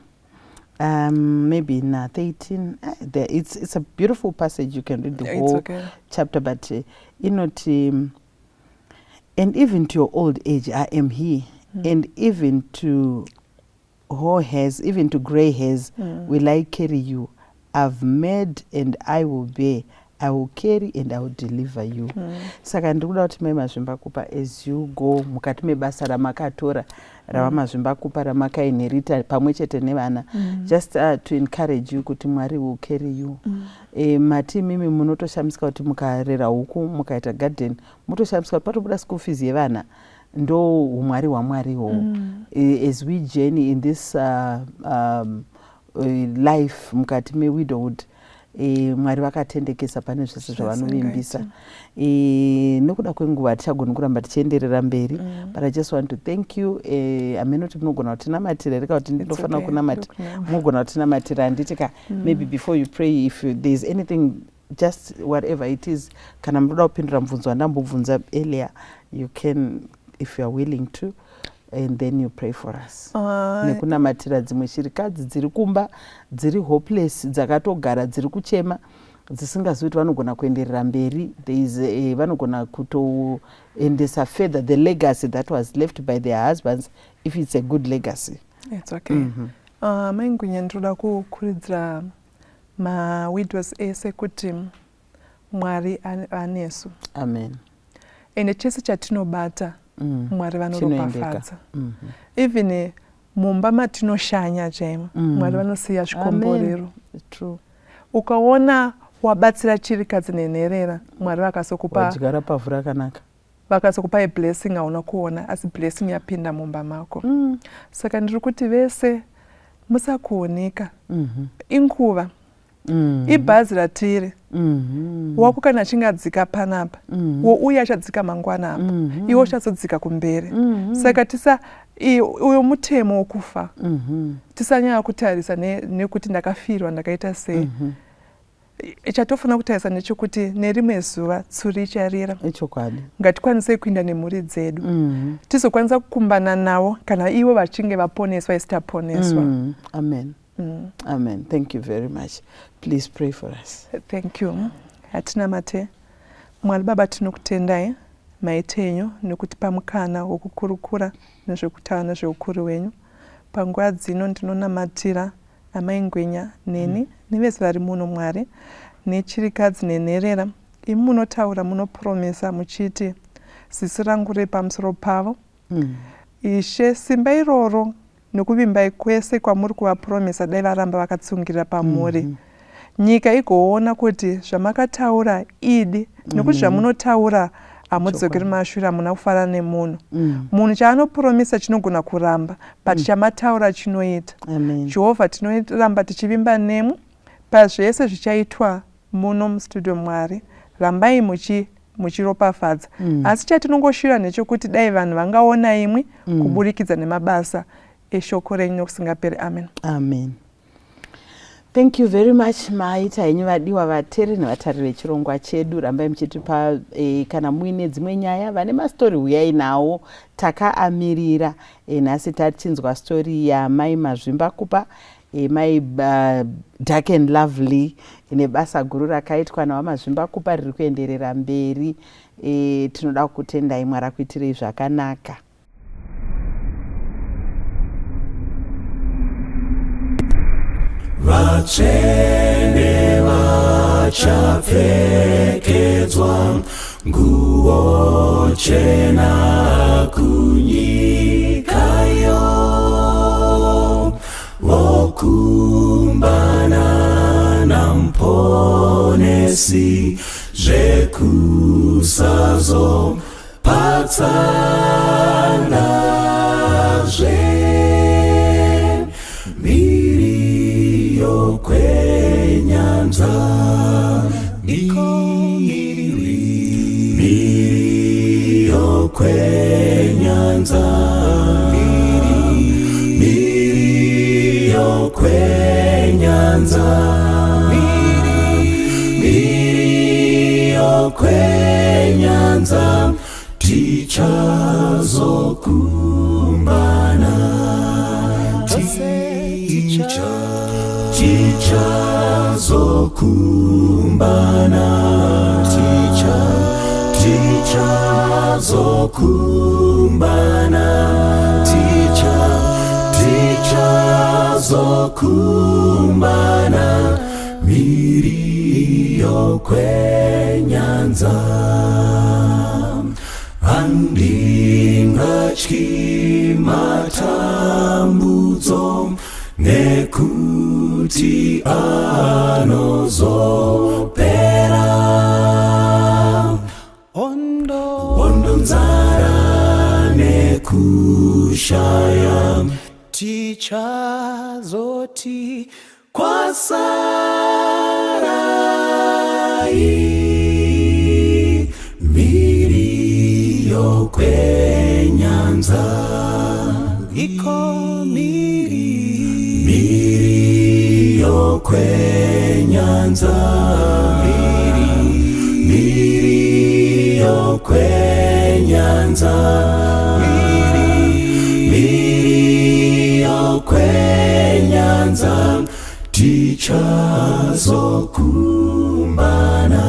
maybe na 13 it's a beautiful passage. You can read the whole chapter, but and even to your old age I am he, and even to hoar hairs, even to grey hairs will I carry you. I've made and I will bear, I will carry and I will deliver you. Saka ndikuda kuti mai Mazvimbakupa, as you go mukati mebasa ramakatora ravamazvimbakupa ramakainherita pamwe chete nevana, just to encourage you kuti Mwari will carry you. Mati mimi munotoshamisika kuti mukarera huku mukaita garden mutoshamisika kuti patobuda school fees yevana ndo umwari hwaMwariho. As we journey in this life mukati widowhood, Mwari vakatendekesa pane zvese zvavanovimbisa. Nokuda kwenguva tichagona kuramba tichienderera mberi, but I just want to thank you. Ameno kuti munogona kutinamatira, reka kuti ndinofanira kunamatira, munogona kutinamatira. Handitika maybe before you pray, if there's anything, just whatever it is, kana munoda kupindura mubvunzo wandambobvunza earlier, you can, if you are willing to, and then you pray for us. Nekunamatira dzimwe shirikadzi dziri kumba, dziri hopeless, dzakatogara dziri kuchema, dzisingazivi kuti vanogona kuenderera mberi. There is vanogona kutoendesa further the legacy that was left by their husbands, if it's a good legacy. It's okay. Mai Ngwenya, ndoda kukurudzira ma-widows ese kuti Mwari anesu. Amen. Ende chese chatinobata Mwari vanoropafadza. Even mumba matinoshanya chaimo, Mwari vanosiya zvikomborero. True. Ukaona wabatsira chirikadzi nenherera, Mwari vakasokupa wajigara pavhu rakanaka, vakasokupa blessing hauna kuona, asi blessing yapinda mumba mako. Saka ndiri kuti vese musakuoneka. Inguva ibhazi ratiri, wako kana achingadzika panapa, uye achadzika mangwana apa, iwe uchazodzika kumberi. Saka uyo mutemo wokufa, tisanyanya kutarisa nekuti ndakafirwa ndakaita sei. Chatofana kutarisa nechekuti nerimwe zuva tsuri icharira. Ngatikwanise kuinda nemhuri dzedu, tizokwanisa kukumbana navo kana ivo vachinge vaponeswa isi taponeswa. Amen. Amen. Thank you very much. Please pray for us. Thank you. Hatinamate. Mwari Baba, tinokutendai maitenyu nekutipa mukana wokukurukura nezvekutaura nezveukuru wenyu. Panguva dzino ndinonamatira amai Ngwenya neni nevese vari muno Mwari, nechirikadzi nenherera. Imi munotaura, munopromesa muchiti zisi rangu riri pamusoro pavo. Ishe, simba iroro nekuvimbai kwese kwamuri kuvapromesa dai varamba vakatsungirira pamuri. Nyika igoona kuti zvamakataura idi, nekuti zvamunotaura hamudzokeri mashure, hamuna kufanana nemunhu. Munhu chaanopromesa chinogona kuramba, but chamataura chinoita. Jehovha, tinoramba tichivimba nemu pazvese zvichaitwa muno mustudio Mwari. Rambai muchiropafadza. Asi chatinongoshira nechekuti dai vanhu vangaona imwe kuburikidza nemabasa eshoko renyu nokusingaperi. Amen. Amen. Thank you very much maita henyu vadiwa vateri nevatari vechirongwa chedu. Rambai muchitipa kana muine dzimwe nyaya, vane mastori huyai nawo, takaamirira. Nhasi tachinzwa stori yamai Mazvimbakupa, mai Dark and Lovely, nebasa guru rakaitwa naVamazvimbakupa riri kuenderera mberi. Tinoda kutendai, Mwari akuitirei zvakanaka. Vatsvene vachapfekedzwa nguo chena kunyikayo, vokumbana naMuponesi, zvekusazopatsangazve. Kwenyanza miriyo kwenyanza miriyo kwenyanza miriyo kwenyanza tichazokumbana. tichazokumbana, tichazokumbana, tichazokumbana, miri yokwenyanza. Handingatyi matambudzo nekuti anozopera. Hondo, nzara nekushaya, tichazoti kwasarai, miri yokwenyanza. Iko miri yokwenyanza, miri yokwenyanza, miri yokwenyanza, tichazokumbana,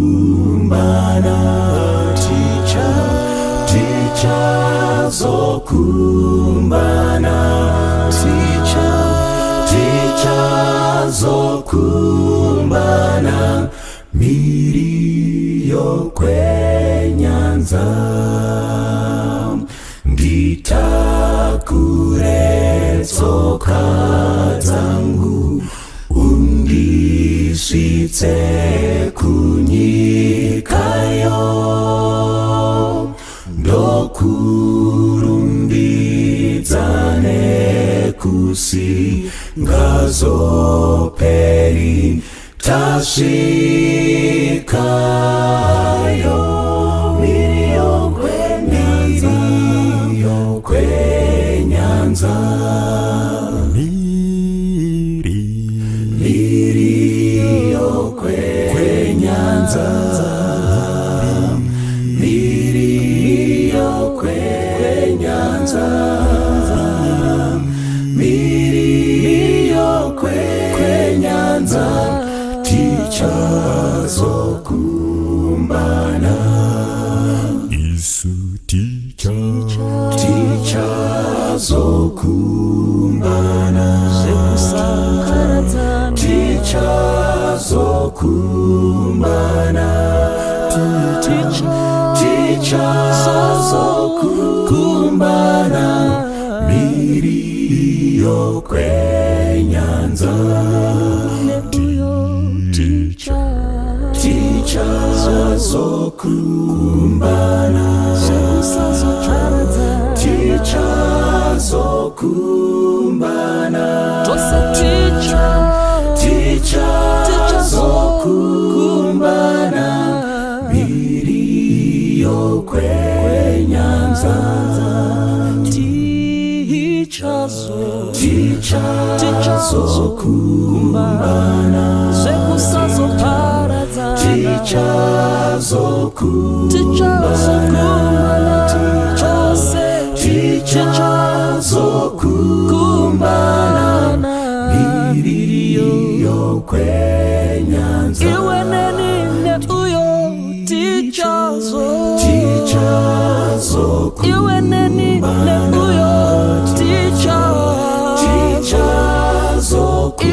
tichazokumbana, tichazokumbana, tichazokumbana, miri yokwenyanza. Nditakure tsoka dzangu, undisvitse kunyikayo, ndokurumbidza nekusingazoperi, tasvikayo, miri yokwenyanza, miri yokwenyanza, miri yokwenyanza, miri yokwenyanza, tichazokumbana, isu tichazokumbana, tichazokumbana, tichazokumbana, miri yokwenyanza, tichazokumbana, tichazokumbana, tichazokumbana, miri yokwenyanza, tichazokumbana, tichazokumbana, miri yokwenyanza, iweneni netuyo iweneni netuyo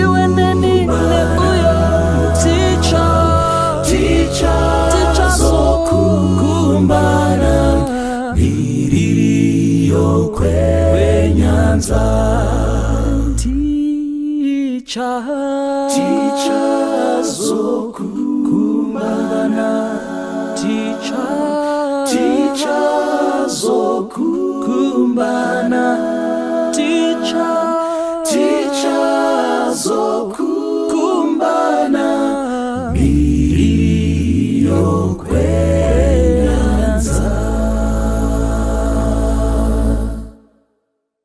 iweneni netuyo tichazokumbana, miri yokwenyanza, tichazokumbana, tichazokumbana, tichazokumbana, miri yokwenyanza.